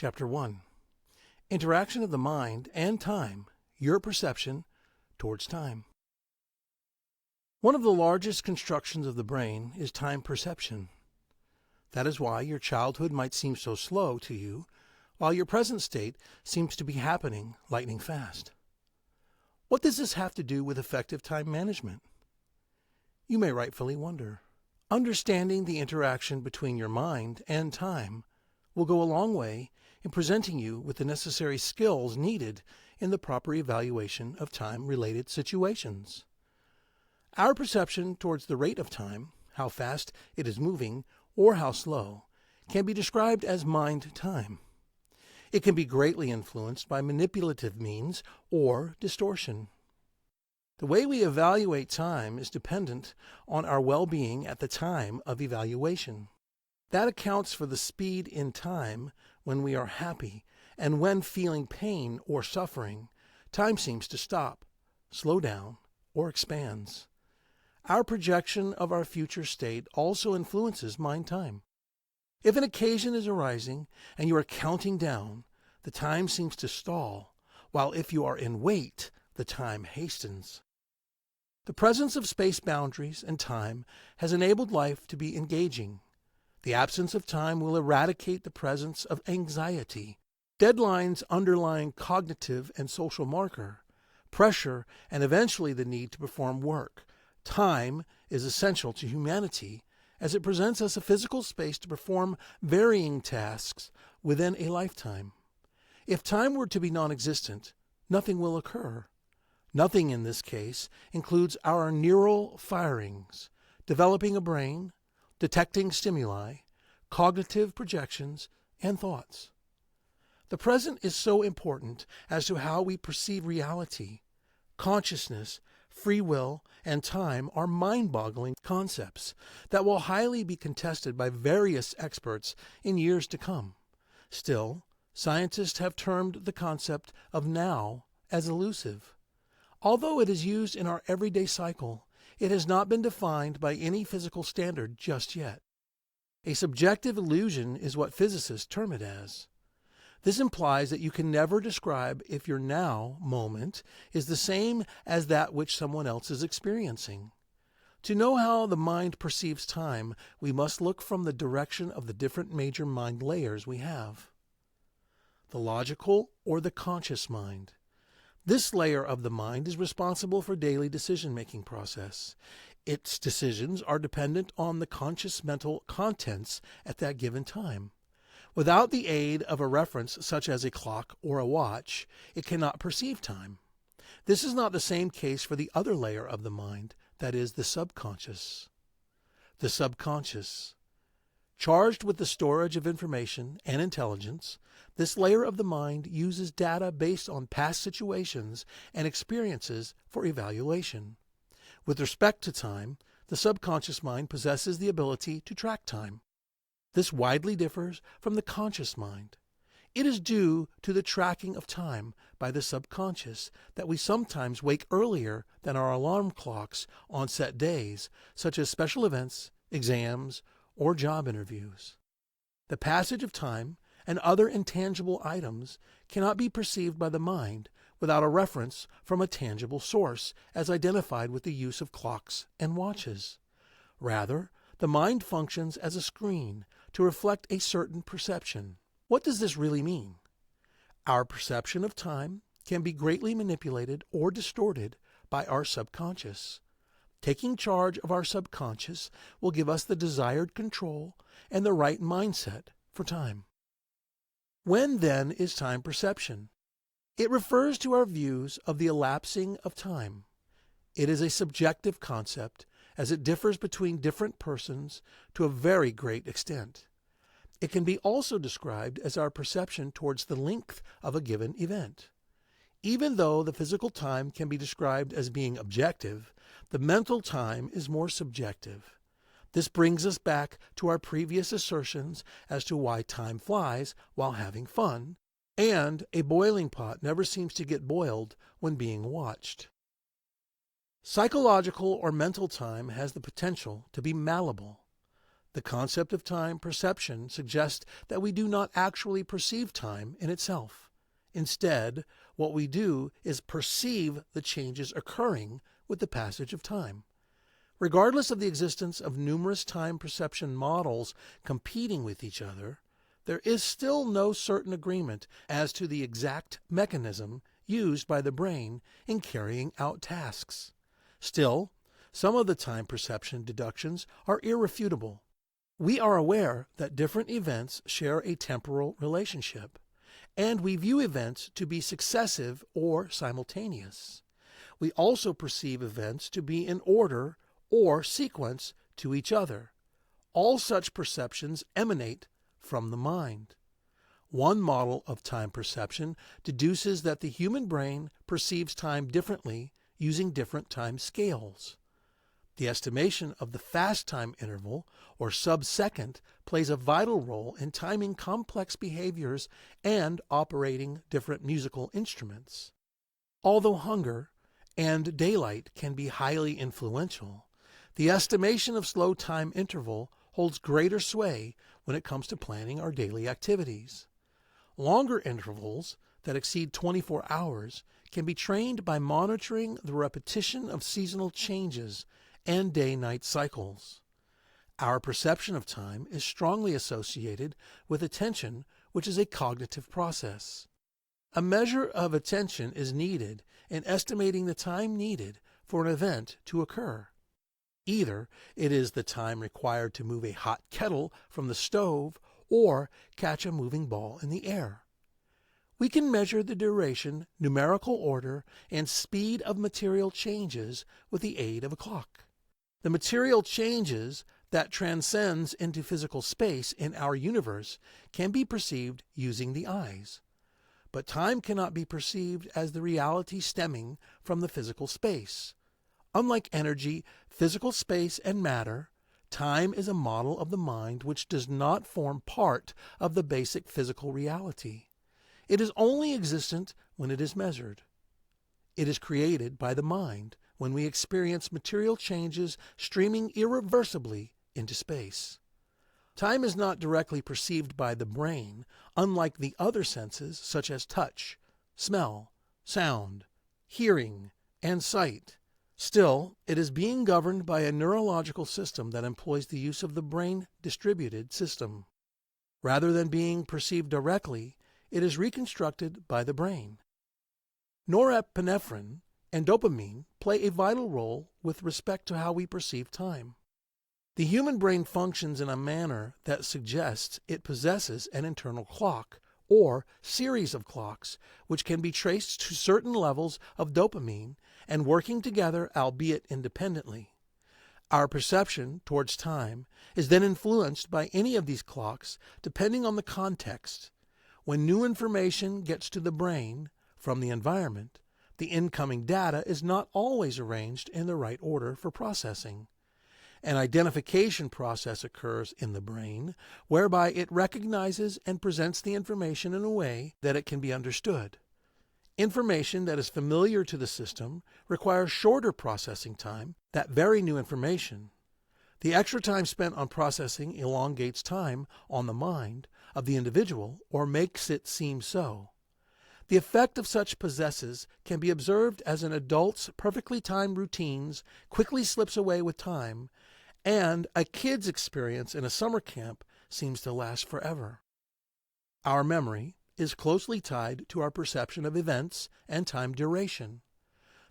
Chapter 1. Interaction of the Mind and Time, Your Perception Towards Time. One of the largest constructions of the brain is time perception. That is why your childhood might seem so slow to you, while your present state seems to be happening lightning fast. What does this have to do with effective time management? You may rightfully wonder. Understanding the interaction between your mind and time will go a long way in presenting you with the necessary skills needed in the proper evaluation of time-related situations. Our perception towards the rate of time, how fast it is moving or how slow, can be described as mind time. It can be greatly influenced by manipulative means or distortion. The way we evaluate time is dependent on our well-being at the time of evaluation. That accounts for the speed in time when we are happy, and when feeling pain or suffering, time seems to stop, slow down, or expands. Our projection of our future state also influences mind time. If an occasion is arising and you are counting down, the time seems to stall, while if you are in wait, the time hastens. The presence of space boundaries and time has enabled life to be engaging. The absence of time will eradicate the presence of anxiety, deadlines underlying cognitive and social marker, pressure, and eventually the need to perform work. Time is essential to humanity as it presents us a physical space to perform varying tasks within a lifetime. If time were to be non-existent, nothing will occur. Nothing in this case includes our neural firings, developing a brain, detecting stimuli, cognitive projections, and thoughts. The present is so important as to how we perceive reality. Consciousness, free will, and time are mind-boggling concepts that will highly be contested by various experts in years to come. Still, scientists have termed the concept of now as elusive. Although it is used in our everyday cycle, it has not been defined by any physical standard just yet. A subjective illusion is what physicists term it as. This implies that you can never describe if your now moment is the same as that which someone else is experiencing. To know how the mind perceives time, we must look from the direction of the different major mind layers we have. The logical or the conscious mind. This layer of the mind is responsible for daily decision-making process. Its decisions are dependent on the conscious mental contents at that given time. Without the aid of a reference such as a clock or a watch, it cannot perceive time. This is not the same case for the other layer of the mind, that is, the subconscious. The subconscious. Charged with the storage of information and intelligence, this layer of the mind uses data based on past situations and experiences for evaluation. With respect to time, the subconscious mind possesses the ability to track time. This widely differs from the conscious mind. It is due to the tracking of time by the subconscious that we sometimes wake earlier than our alarm clocks on set days, such as special events, exams, or job interviews. The passage of time and other intangible items cannot be perceived by the mind without a reference from a tangible source as identified with the use of clocks and watches. Rather, the mind functions as a screen to reflect a certain perception. What does this really mean? Our perception of time can be greatly manipulated or distorted by our subconscious. Taking charge of our subconscious will give us the desired control and the right mindset for time. When, then, is time perception? It refers to our views of the elapsing of time. It is a subjective concept as it differs between different persons to a very great extent. It can be also described as our perception towards the length of a given event. Even though the physical time can be described as being objective, the mental time is more subjective. This brings us back to our previous assertions as to why time flies while having fun, and a boiling pot never seems to get boiled when being watched. Psychological or mental time has the potential to be malleable. The concept of time perception suggests that we do not actually perceive time in itself. Instead, what we do is perceive the changes occurring with the passage of time. Regardless of the existence of numerous time perception models competing with each other, there is still no certain agreement as to the exact mechanism used by the brain in carrying out tasks. Still, some of the time perception deductions are irrefutable. We are aware that different events share a temporal relationship, and we view events to be successive or simultaneous. We also perceive events to be in order or sequence to each other. All such perceptions emanate from the mind. One model of time perception deduces that the human brain perceives time differently using different time scales. The estimation of the fast time interval, or sub-second, plays a vital role in timing complex behaviors and operating different musical instruments. Although hunger and daylight can be highly influential, the estimation of slow time interval holds greater sway when it comes to planning our daily activities. Longer intervals that exceed 24 hours can be trained by monitoring the repetition of seasonal changes and day-night cycles. Our perception of time is strongly associated with attention, which is a cognitive process. A measure of attention is needed in estimating the time needed for an event to occur. Either it is the time required to move a hot kettle from the stove or catch a moving ball in the air. We can measure the duration, numerical order, and speed of material changes with the aid of a clock. The material changes that transcends into physical space in our universe can be perceived using the eyes. But time cannot be perceived as the reality stemming from the physical space. Unlike energy, physical space, and matter, time is a model of the mind which does not form part of the basic physical reality. It is only existent when it is measured. It is created by the mind when we experience material changes streaming irreversibly into space. Time is not directly perceived by the brain, unlike the other senses such as touch, smell, sound, hearing, and sight. Still, it is being governed by a neurological system that employs the use of the brain-distributed system. Rather than being perceived directly, it is reconstructed by the brain. Norepinephrine and dopamine play a vital role with respect to how we perceive time. The human brain functions in a manner that suggests it possesses an internal clock, or series of clocks, which can be traced to certain levels of dopamine and working together, albeit independently. Our perception towards time is then influenced by any of these clocks depending on the context. When new information gets to the brain from the environment, the incoming data is not always arranged in the right order for processing. An identification process occurs in the brain whereby it recognizes and presents the information in a way that it can be understood. Information that is familiar to the system requires shorter processing time than very new information. The extra time spent on processing elongates time on the mind of the individual or makes it seem so. The effect of such possesses can be observed as an adult's perfectly timed routines quickly slips away with time, and a kid's experience in a summer camp seems to last forever. Our memory is closely tied to our perception of events and time duration.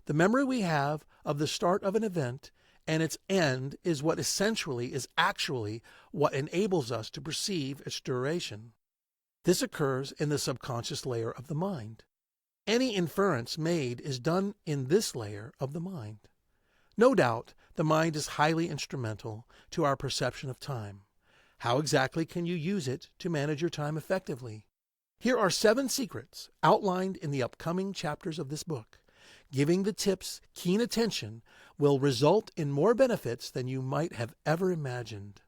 The memory we have of the start of an event and its end is what essentially is actually what enables us to perceive its duration. This occurs in the subconscious layer of the mind. Any inference made is done in this layer of the mind. No doubt, the mind is highly instrumental to our perception of time. How exactly can you use it to manage your time effectively? Here are 7 secrets outlined in the upcoming chapters of this book. Giving the tips keen attention will result in more benefits than you might have ever imagined.